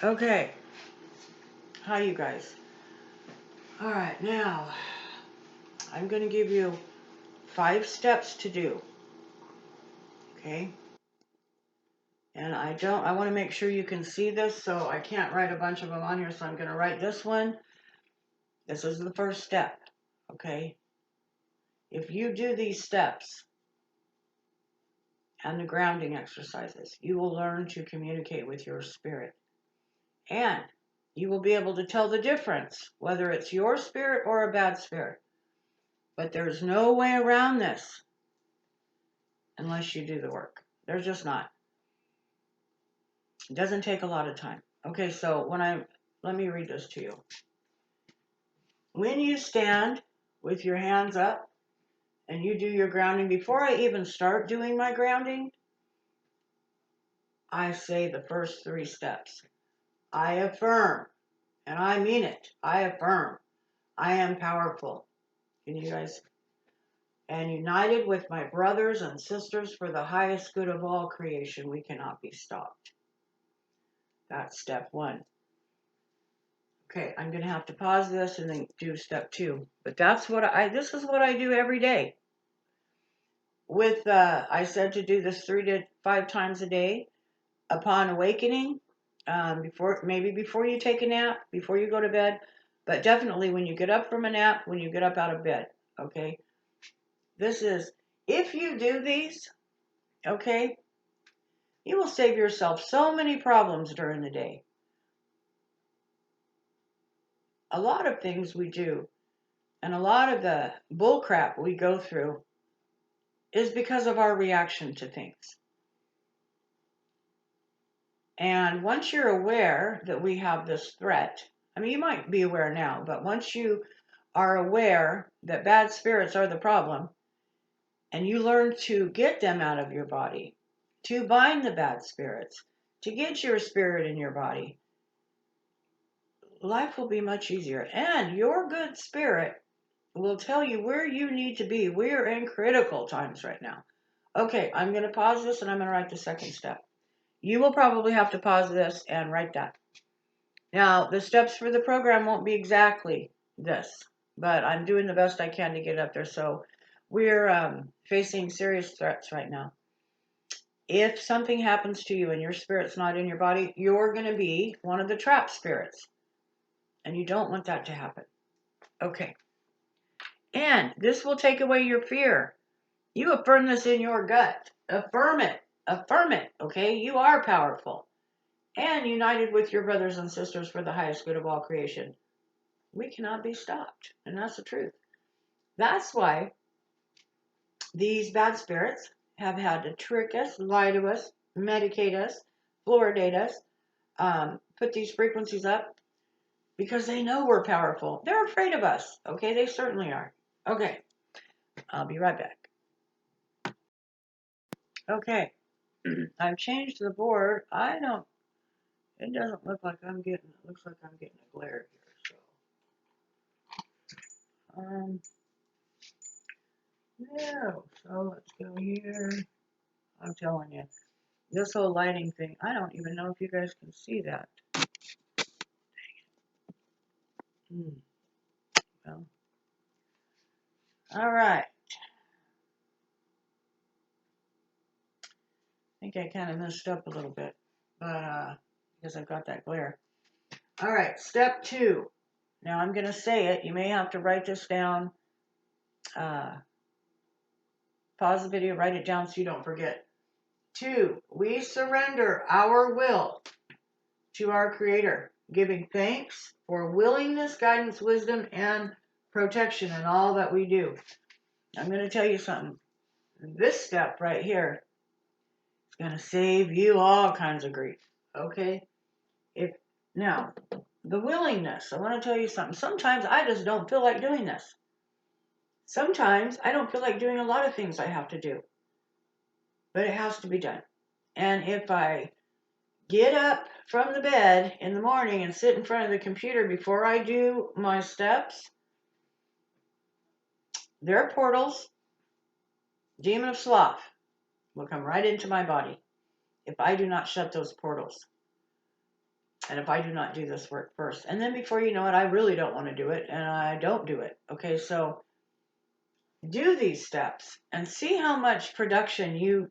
Okay. Hi, you guys. All right, now I'm going to give you 5 steps to do. Okay? And I want to make sure you can see this, so I can't write a bunch of them on here, so I'm going to write this one. This is the first step. Okay? If you do these steps and the grounding exercises, you will learn to communicate with your spirit. And you will be able to tell the difference, whether it's your spirit or a bad spirit. But there's no way around this unless you do the work. There's just not. It doesn't take a lot of time. Okay, so let me read this to you. When you stand with your hands up and you do your grounding, before I even start doing my grounding, I say the first 3 steps. I affirm, and I mean it. I affirm. I am powerful. Can you guys? And united with my brothers and sisters for the highest good of all creation, we cannot be stopped. That's step 1. Okay, I'm going to have to pause this and then do step 2. But this is what I do every day. I said to do this 3 to 5 times a day upon awakening, before you take a nap, before you go to bed, but definitely when you get up from a nap, when you get up out of bed, okay? If you do these, okay, you will save yourself so many problems during the day. A lot of things we do, and a lot of the bull crap we go through is because of our reaction to things. And once you're aware that we have this threat, I mean, you might be aware now, but once you are aware that bad spirits are the problem, and you learn to get them out of your body, to bind the bad spirits, to get your spirit in your body, life will be much easier. And your good spirit will tell you where you need to be. We're in critical times right now. Okay, I'm going to pause this and I'm going to write the second step. You will probably have to pause this and write that. Now, the steps for the program won't be exactly this, but I'm doing the best I can to get up there. So we're facing serious threats right now. If something happens to you and your spirit's not in your body, you're going to be one of the trapped spirits. And you don't want that to happen. Okay. And this will take away your fear. You affirm this in your gut. Affirm it. Affirm it. Okay? You are powerful. And united with your brothers and sisters for the highest good of all creation. We cannot be stopped. And that's the truth. That's why these bad spirits have had to trick us, lie to us, medicate us, fluoridate us, put these frequencies up because they know we're powerful. They're afraid of us. Okay, they certainly are. Okay, I'll be right back. Okay, I've changed the board. It doesn't look like it looks like I'm getting a glare here. So, no. So let's go here. I'm telling you, this whole lighting thing, I don't even know if you guys can see that. Well, all right. I think I kind of messed up a little bit, but because I've got that glare. All right, step 2. Now I'm going to say it. You may have to write this down. Pause the video, write it down so you don't forget. 2, we surrender our will to our Creator, giving thanks for willingness, guidance, wisdom, and protection in all that we do. I'm going to tell you something. This step right here is going to save you all kinds of grief. Okay? Now, the willingness, I want to tell you something. Sometimes I just don't feel like doing this. Sometimes I don't feel like doing a lot of things I have to do. But it has to be done. And if I get up from the bed in the morning and sit in front of the computer before I do my steps, there are portals. Demon of sloth will come right into my body if I do not shut those portals. And if I do not do this work first, and then before you know it, I really don't want to do it, and I don't do it. Okay, so do these steps and see how much production you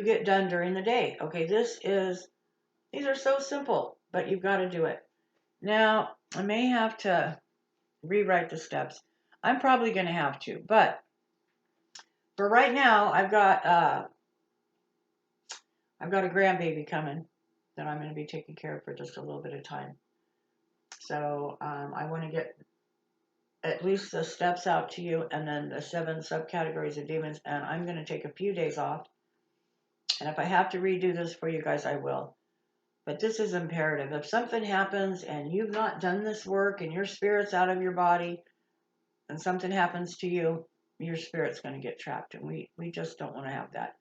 get done during the day. Okay, these are so simple, but you've got to do it. Now, I may have to rewrite the steps. I'm probably going to have to, but for right now, I've got a grandbaby coming that I'm going to be taking care of for just a little bit of time. So I want to get at least the steps out to you, and then the 7 subcategories of demons. And I'm going to take a few days off. And if I have to redo this for you guys, I will. But this is imperative. If something happens and you've not done this work and your spirit's out of your body and something happens to you, your spirit's going to get trapped. And we just don't want to have that.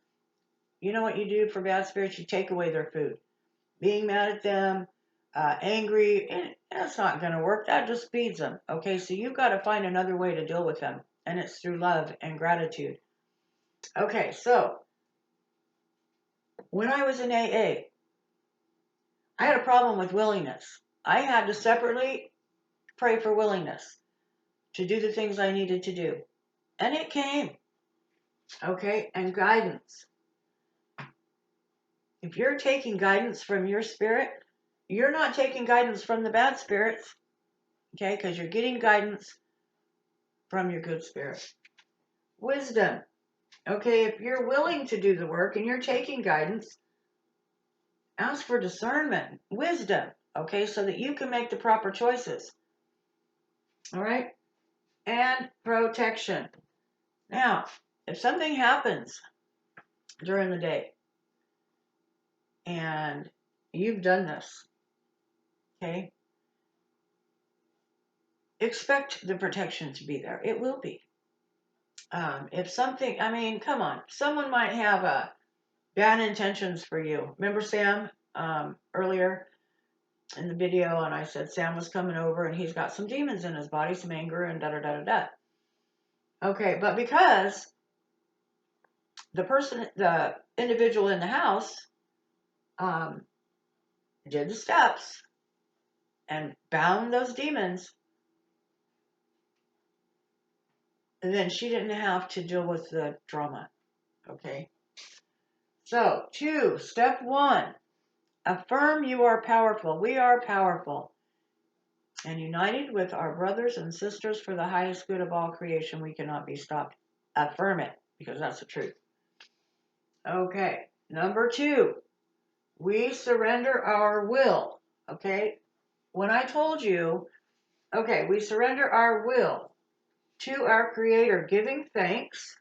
You know what you do for bad spirits? You take away their food. Being mad at them, angry, that's not going to work. That just feeds them. Okay, so you've got to find another way to deal with them. And it's through love and gratitude. Okay, so when I was in AA, I had a problem with willingness. I had to separately pray for willingness to do the things I needed to do. And it came. Okay, and guidance. If you're taking guidance from your spirit, you're not taking guidance from the bad spirits. Okay, because you're getting guidance from your good spirit. Wisdom. Okay, if you're willing to do the work and you're taking guidance, ask for discernment, wisdom, okay, so that you can make the proper choices. All right? And protection. Now, if something happens during the day and you've done this, okay, expect the protection to be there. It will be. If something, I mean, come on, someone might have bad intentions for you. Remember Sam earlier in the video, and I said Sam was coming over and he's got some demons in his body, some anger and da da da da da. Okay, but because the individual in the house did the steps and bound those demons, then she didn't have to deal with the drama. Okay. So, step 1, affirm you are powerful. We are powerful. And united with our brothers and sisters for the highest good of all creation, we cannot be stopped. Affirm it, because that's the truth. Okay. Number 2, we surrender our will. Okay. When I told you, okay, we surrender our will to our Creator, giving thanks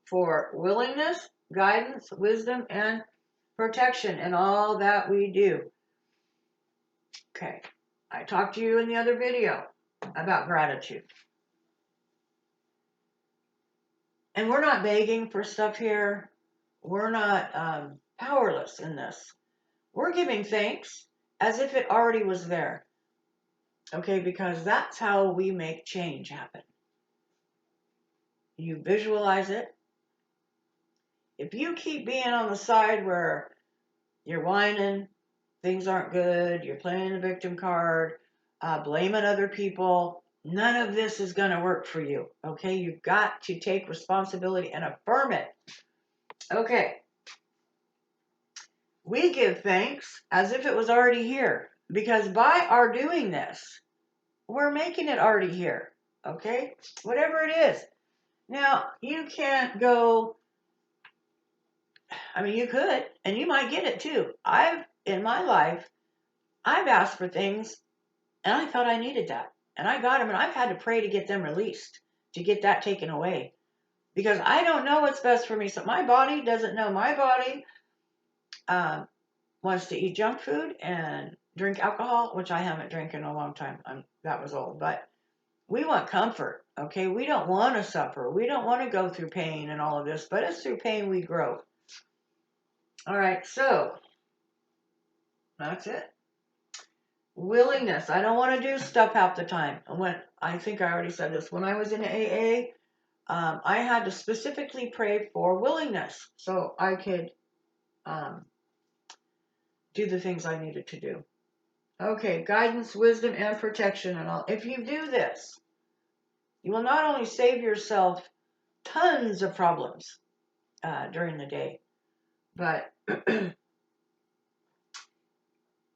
for willingness, guidance, wisdom, and protection in all that we do. Okay. I talked to you in the other video about gratitude. And we're not begging for stuff here. We're not powerless in this. We're giving thanks as if it already was there. Okay, because that's how we make change happen. You visualize it. If you keep being on the side where you're whining, things aren't good, you're playing the victim card, blaming other people, none of this is going to work for you. Okay, you've got to take responsibility and affirm it. Okay. We give thanks as if it was already here, because by our doing this, we're making it already here. Okay? Whatever it is. Now, you can't go, I mean, you could, and you might get it too. In my life, I've asked for things, and I thought I needed that. And I got them, and I've had to pray to get them released, to get that taken away. Because I don't know what's best for me. So my body doesn't know. My body wants to eat junk food and drink alcohol, which I haven't drank in a long time. That was old. But we want comfort, okay? We don't want to suffer. We don't want to go through pain and all of this, but it's through pain we grow. All right, so that's it. Willingness. I don't want to do stuff half the time. I think I already said this. When I was in AA, I had to specifically pray for willingness so I could do the things I needed to do. Okay, guidance, wisdom, and protection. And all. If you do this, you will not only save yourself tons of problems during the day, but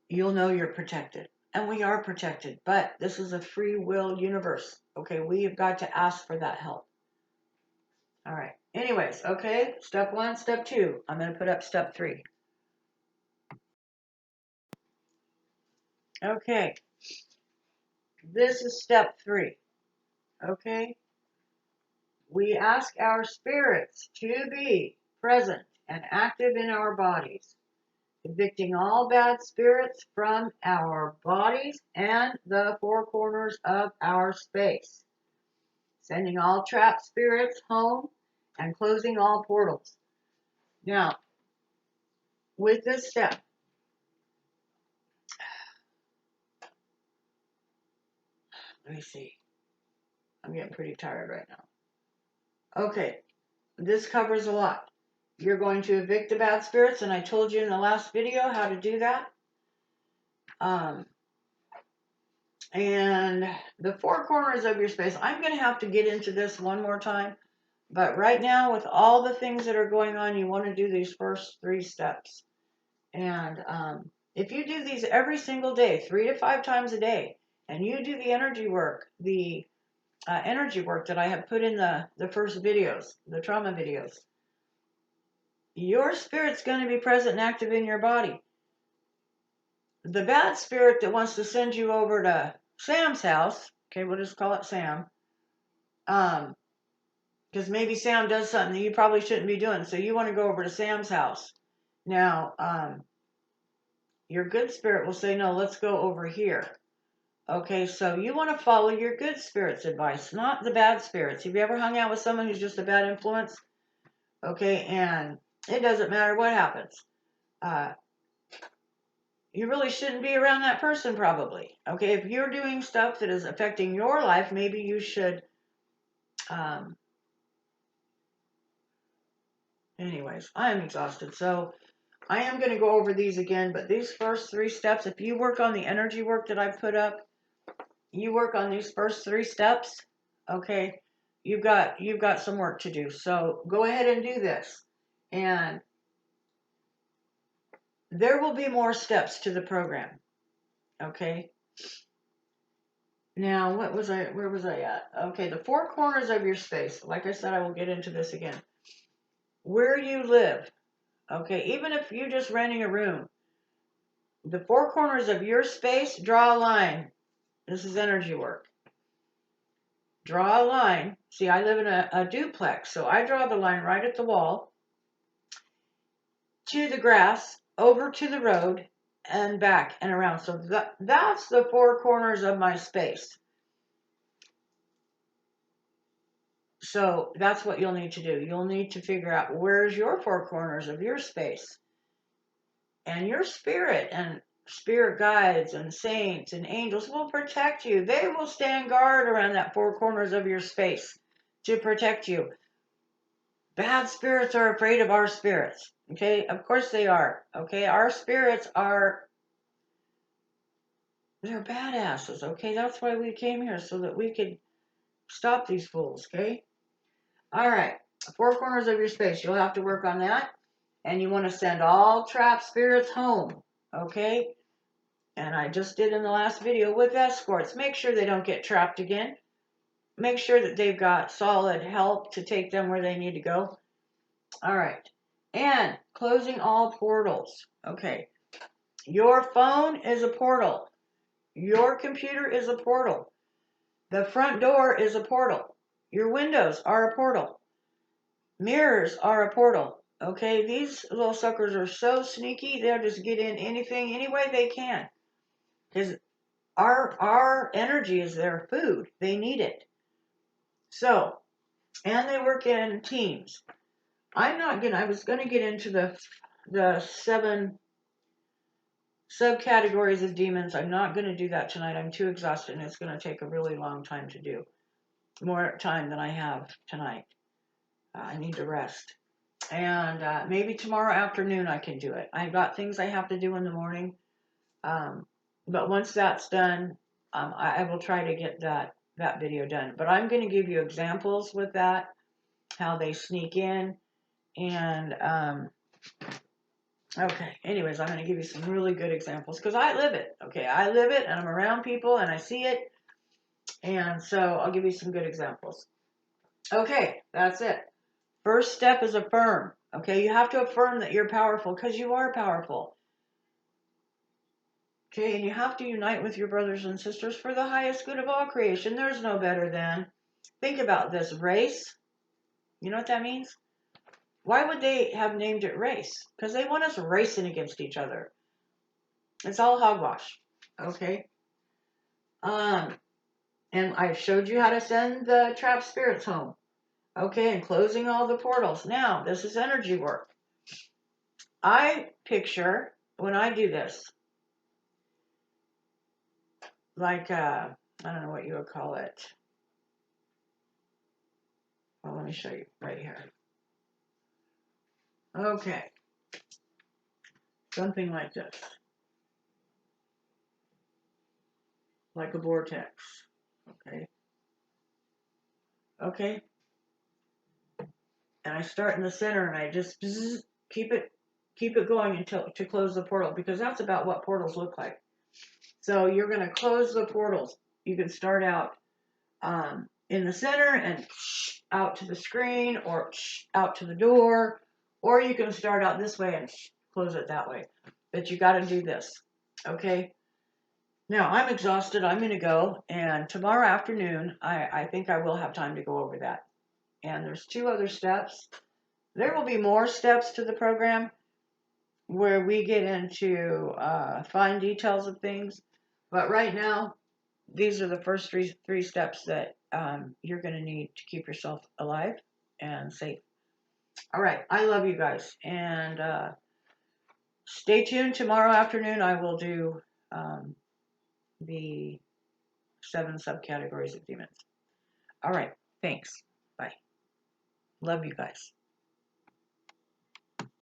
you'll know you're protected. And we are protected, but this is a free will universe. Okay, we have got to ask for that help. All right. Anyways, okay, step 1, step 2. I'm going to put up step 3. Okay, this is step 3. Okay, we ask our spirits to be present and active in our bodies, evicting all bad spirits from our bodies and the four corners of our space, sending all trapped spirits home and closing all portals. Now, with this step, let me see. I'm getting pretty tired right now. Okay, this covers a lot. You're going to evict the bad spirits, and I told you in the last video how to do that. And the four corners of your space, I'm going to have to get into this one more time. But right now, with all the things that are going on, you want to do these first 3 steps. And if you do these every single day, 3 to 5 times a day, and you do the energy work that I have put in the first videos, the trauma videos, your spirit's going to be present and active in your body. The bad spirit that wants to send you over to Sam's house, okay, we'll just call it Sam, because maybe Sam does something that you probably shouldn't be doing, so you want to go over to Sam's house. Now, your good spirit will say, no, let's go over here. Okay, so you want to follow your good spirit's advice, not the bad spirits. Have you ever hung out with someone who's just a bad influence? Okay, and it doesn't matter what happens. You really shouldn't be around that person, probably. Okay, if you're doing stuff that is affecting your life, maybe you should. Anyways, I am exhausted, so I am going to go over these again. But these first 3 steps, if you work on the energy work that I put up, you work on these first 3 steps. Okay, you've got some work to do. So go ahead and do this, and there will be more steps to the program. Okay. Now, where was I at? Okay, the 4 corners of your space. Like I said, I will get into this again. Where you live. Okay, even if you're just renting a room, the 4 corners of your space, draw a line. This is energy work. Draw a line. See, I live in a duplex, so I draw the line right at the wall, to the grass, over to the road, and back and around. So that's the 4 corners of my space. So that's what you'll need to do. You'll need to figure out where's your 4 corners of your space. And your spirit and spirit guides and saints and angels will protect you. They will stand guard around that 4 corners of your space to protect you. Bad spirits are afraid of our spirits. Okay, of course they are. Okay, our spirits they're badasses. Okay, that's why we came here, so that we could stop these fools. Okay, all right. 4 corners of your space. You'll have to work on that. And you want to send all trapped spirits home. Okay? And I just did in the last video with escorts. Make sure they don't get trapped again. Make sure that they've got solid help to take them where they need to go. All right. And closing all portals. Okay. Your phone is a portal. Your computer is a portal. The front door is a portal. Your windows are a portal. Mirrors are a portal. Okay, these little suckers are so sneaky, they'll just get in anything, any way they can. Because our energy is their food. They need it. So, and they work in teams. I was going to get into the 7 subcategories of demons. I'm not going to do that tonight. I'm too exhausted, and it's going to take a really long time to do. More time than I have tonight. I need to rest. And maybe tomorrow afternoon I can do it. I've got things I have to do in the morning. But once that's done, I will try to get that video done. But I'm going to give you examples with that, how they sneak in, and okay. Anyways, I'm going to give you some really good examples because I live it. Okay, I live it, and I'm around people, and I see it, and so I'll give you some good examples. Okay, that's it. First step is affirm. Okay, you have to affirm that you're powerful because you are powerful. Okay, and you have to unite with your brothers and sisters for the highest good of all creation. There's no better than. Think about this race. You know what that means? Why would they have named it race? Because they want us racing against each other. It's all hogwash. Okay. And I've showed you how to send the trapped spirits home. Okay, and closing all the portals. Now, this is energy work. I picture when I do this, like, I don't know what you would call it. Well, let me show you right here. Okay. Something like this. Like a vortex. Okay. Okay. And I start in the center and I just keep it going until to close the portal because that's about what portals look like. So you're going to close the portals. You can start out in the center and out to the screen or out to the door, or you can start out this way and close it that way. But you got to do this. Okay. Now I'm exhausted. I'm going to go, and tomorrow afternoon I think I will have time to go over that. And there's 2 other steps. There will be more steps to the program where we get into fine details of things. But right now, these are the first three steps that you're going to need to keep yourself alive and safe. All right. I love you guys. And stay tuned. Tomorrow afternoon, I will do the 7 subcategories of demons. All right. Thanks. Bye. Love you guys.